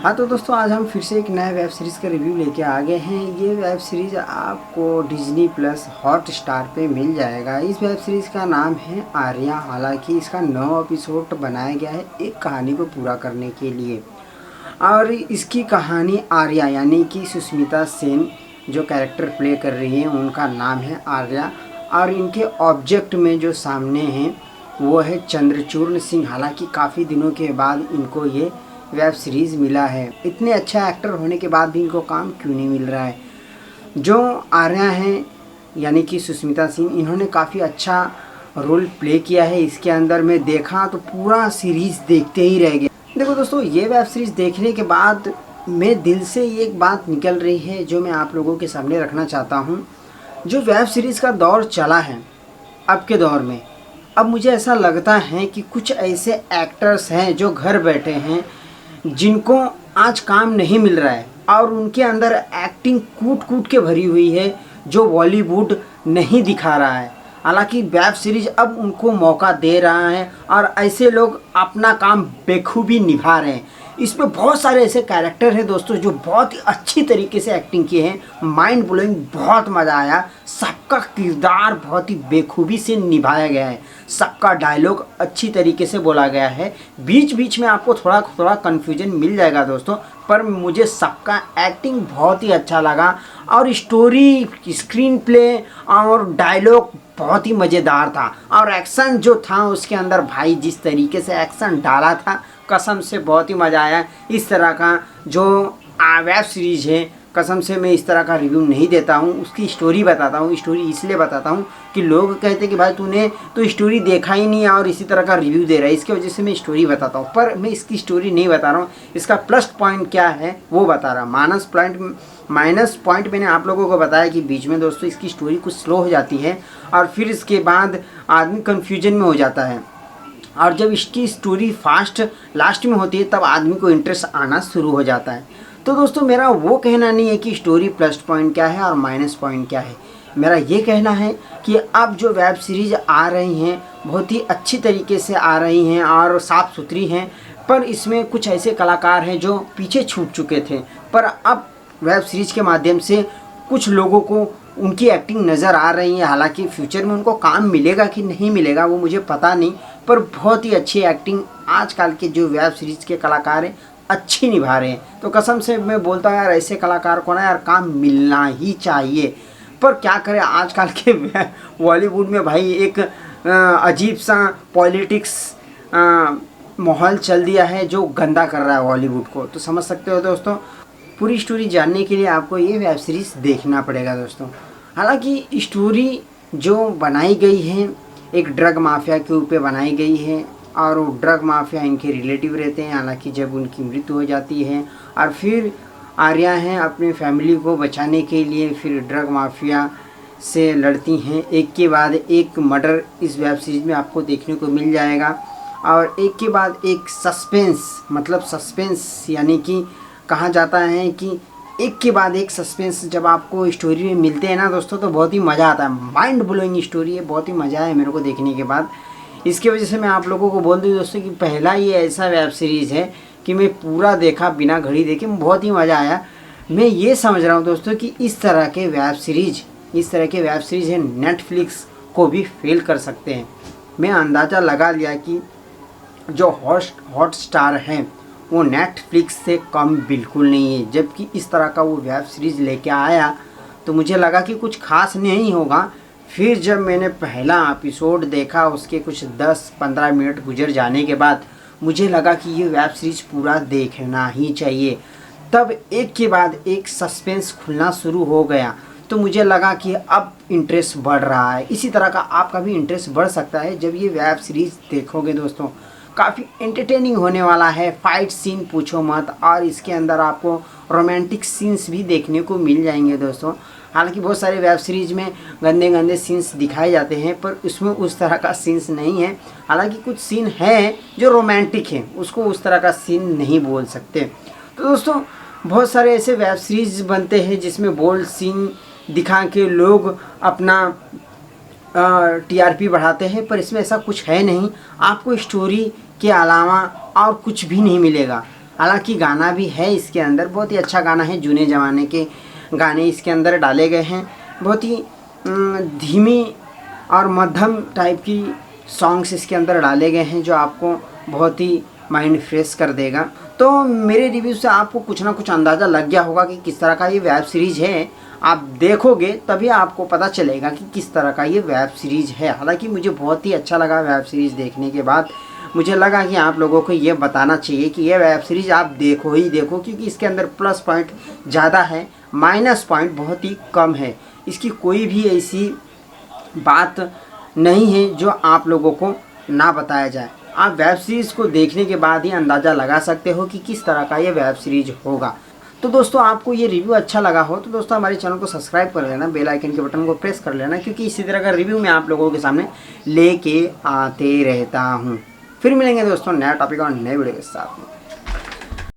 हाँ तो दोस्तों, आज हम फिर से एक नया वेब सीरीज़ का रिव्यू लेके आ गए हैं। ये वेब सीरीज़ आपको डिज्नी प्लस हॉट स्टार पे मिल जाएगा। इस वेब सीरीज़ का नाम है आर्या। हालांकि इसका 9 एपिसोड बनाया गया है एक कहानी को पूरा करने के लिए। और इसकी कहानी आर्या यानी कि सुष्मिता सेन जो कैरेक्टर प्ले कर रही है, उनका नाम है आर्या। और इनके ऑब्जेक्ट में जो सामने हैं वो है चंद्रचूर्ण सिंह। हालांकि काफ़ी दिनों के बाद इनको ये वेब सीरीज़ मिला है। इतने अच्छा एक्टर होने के बाद भी इनको काम क्यों नहीं मिल रहा है। जो आर्या हैं यानी कि सुष्मिता सिंह, इन्होंने काफ़ी अच्छा रोल प्ले किया है इसके अंदर। मैं देखा तो पूरा सीरीज़ देखते ही रह गया। देखो दोस्तों, ये वेब सीरीज़ देखने के बाद मेरे दिल से एक बात निकल रही है जो मैं आप लोगों के सामने रखना चाहता हूँ। जो वेब सीरीज़ का दौर चला है अब के दौर में, अब मुझे ऐसा लगता है कि कुछ ऐसे एक्टर्स हैं जो घर बैठे हैं, जिनको आज काम नहीं मिल रहा है और उनके अंदर एक्टिंग कूट कूट के भरी हुई है जो बॉलीवुड नहीं दिखा रहा है। हालांकि वेब सीरीज अब उनको मौका दे रहा है और ऐसे लोग अपना काम बेखूबी निभा रहे हैं। इसमें बहुत सारे ऐसे कैरेक्टर हैं दोस्तों जो बहुत ही अच्छी तरीके से एक्टिंग किए हैं। माइंड ब्लोइंग, बहुत मज़ा आया। सबका किरदार बहुत ही बेखूबी से निभाया गया है। सबका डायलॉग अच्छी तरीके से बोला गया है। बीच बीच में आपको थोड़ा थोड़ा कन्फ्यूजन मिल जाएगा दोस्तों, पर मुझे सबका एक्टिंग बहुत ही अच्छा लगा। और स्टोरी, स्क्रीन प्ले और डायलॉग बहुत ही मज़ेदार था। और एक्शन जो था उसके अंदर, भाई जिस तरीके से एक्शन डाला था, कसम से बहुत ही मज़ा आया। इस तरह का जो वेब सीरीज़ है, कसम से मैं इस तरह का रिव्यू नहीं देता हूँ। उसकी स्टोरी बताता हूँ। स्टोरी इसलिए बताता हूँ कि लोग कहते हैं कि भाई तूने तो स्टोरी देखा ही नहीं और इसी तरह का रिव्यू दे रहा है, इसकी वजह से मैं स्टोरी बताता हूँ। पर मैं इसकी स्टोरी नहीं बता रहा हूँ, इसका प्लस पॉइंट क्या है वो बता रहा हूँ। माइनस पॉइंट मैंने आप लोगों को बताया कि बीच में दोस्तों इसकी स्टोरी कुछ स्लो हो जाती है और फिर इसके बाद आदमी कन्फ्यूजन में हो जाता है। और जब इसकी स्टोरी फास्ट लास्ट में होती है तब आदमी को इंटरेस्ट आना शुरू हो जाता है। तो दोस्तों, मेरा वो कहना नहीं है कि स्टोरी प्लस पॉइंट क्या है और माइनस पॉइंट क्या है। मेरा ये कहना है कि अब जो वेब सीरीज़ आ रही हैं बहुत ही अच्छी तरीके से आ रही हैं और साफ़ सुथरी हैं। पर इसमें कुछ ऐसे कलाकार हैं जो पीछे छूट चुके थे, पर अब वेब सीरीज़ के माध्यम से कुछ लोगों को उनकी एक्टिंग नज़र आ रही है। हालांकि फ्यूचर में उनको काम मिलेगा कि नहीं मिलेगा वो मुझे पता नहीं, पर बहुत ही अच्छी एक्टिंग आजकल के जो वेब सीरीज़ के कलाकार हैं अच्छी निभा रहे हैं। तो कसम से मैं बोलता हूँ यार, ऐसे कलाकार को ना यार काम मिलना ही चाहिए। पर क्या करें, आजकल के बॉलीवुड में भाई एक अजीब सा पॉलिटिक्स माहौल चल दिया है जो गंदा कर रहा है बॉलीवुड को। तो समझ सकते हो दोस्तों, पूरी स्टोरी जानने के लिए आपको ये वेब सीरीज़ देखना पड़ेगा दोस्तों। हालांकि स्टोरी जो बनाई गई है एक ड्रग माफिया के ऊपर बनाई गई है और वो ड्रग माफिया इनके रिलेटिव रहते हैं। हालांकि जब उनकी मृत्यु हो जाती है और फिर आर्या हैं अपनी फैमिली को बचाने के लिए फिर ड्रग माफिया से लड़ती हैं। एक के बाद एक मर्डर इस वेब सीरीज़ में आपको देखने को मिल जाएगा और एक के बाद एक सस्पेंस, मतलब सस्पेंस यानी कि कहा जाता है कि एक के बाद एक सस्पेंस जब आपको स्टोरी में मिलते हैं ना दोस्तों तो बहुत ही मज़ा आता है। माइंड ब्लोइंग स्टोरी है, बहुत ही मज़ा आया मेरे को देखने के बाद। इसकी वजह से मैं आप लोगों को बोल दूँ दोस्तों कि पहला ये ऐसा वेब सीरीज़ है कि मैं पूरा देखा बिना घड़ी देखे, बहुत ही मज़ा आया। मैं ये समझ रहा हूँ दोस्तों कि इस तरह के वेब सीरीज़ है नेटफ्लिक्स को भी फेल कर सकते हैं। मैं अंदाज़ा लगा लिया कि जो हॉट स्टार हैं वो नेटफ्लिक्स से कम बिल्कुल नहीं है। जबकि इस तरह का वो वेब सीरीज़ लेके आया तो मुझे लगा कि कुछ खास नहीं होगा। फिर जब मैंने पहला एपिसोड देखा, उसके कुछ 10-15 मिनट गुजर जाने के बाद मुझे लगा कि ये वेब सीरीज़ पूरा देखना ही चाहिए। तब एक के बाद एक सस्पेंस खुलना शुरू हो गया तो मुझे लगा कि अब इंटरेस्ट बढ़ रहा है। इसी तरह का आपका भी इंटरेस्ट बढ़ सकता है जब ये वेब सीरीज़ देखोगे दोस्तों। काफ़ी एंटरटेनिंग होने वाला है। फाइट सीन पूछो मत, और इसके अंदर आपको रोमांटिक सीन्स भी देखने को मिल जाएंगे दोस्तों। हालांकि बहुत सारे वेब सीरीज़ में गंदे गंदे सीन्स दिखाए जाते हैं पर उसमें उस तरह का सीन्स नहीं है। हालांकि कुछ सीन है जो रोमांटिक है, उसको उस तरह का सीन नहीं बोल सकते। तो दोस्तों, बहुत सारे ऐसे वेब सीरीज़ बनते हैं जिसमें बोल्ड सीन दिखा के लोग अपना टीआरपी बढ़ाते हैं, पर इसमें ऐसा कुछ है नहीं। आपको स्टोरी के अलावा और कुछ भी नहीं मिलेगा। हालांकि गाना भी है इसके अंदर, बहुत ही अच्छा गाना है, जूने ज़माने के गाने इसके अंदर डाले गए हैं। बहुत ही धीमी और मध्यम टाइप की सॉन्ग्स इसके अंदर डाले गए हैं जो आपको बहुत ही माइंड फ्रेश कर देगा। तो मेरे रिव्यू से आपको कुछ ना कुछ अंदाज़ा लग गया होगा कि किस तरह का ये वेब सीरीज़ है। आप देखोगे तभी आपको पता चलेगा कि किस तरह का ये वेब सीरीज़ है। हालांकि मुझे बहुत ही अच्छा लगा वेब सीरीज़ देखने के बाद। मुझे लगा कि आप लोगों को ये बताना चाहिए कि ये वेब सीरीज़ आप देखो ही देखो, क्योंकि इसके अंदर प्लस पॉइंट ज़्यादा है, माइनस पॉइंट बहुत ही कम है। इसकी कोई भी ऐसी बात नहीं है जो आप लोगों को ना बताया जाए। आप वेब सीरीज़ को देखने के बाद ही अंदाज़ा लगा सकते हो कि किस तरह का ये वेब सीरीज़ होगा। तो दोस्तों आपको ये रिव्यू अच्छा लगा हो तो दोस्तों हमारे चैनल को सब्सक्राइब कर लेना, बेल आइकन के बटन को प्रेस कर लेना, क्योंकि इसी तरह का रिव्यू मैं आप लोगों के सामने लेके आते रहता हूँ। फिर मिलेंगे दोस्तों नया टॉपिक और नए वीडियो के साथ में।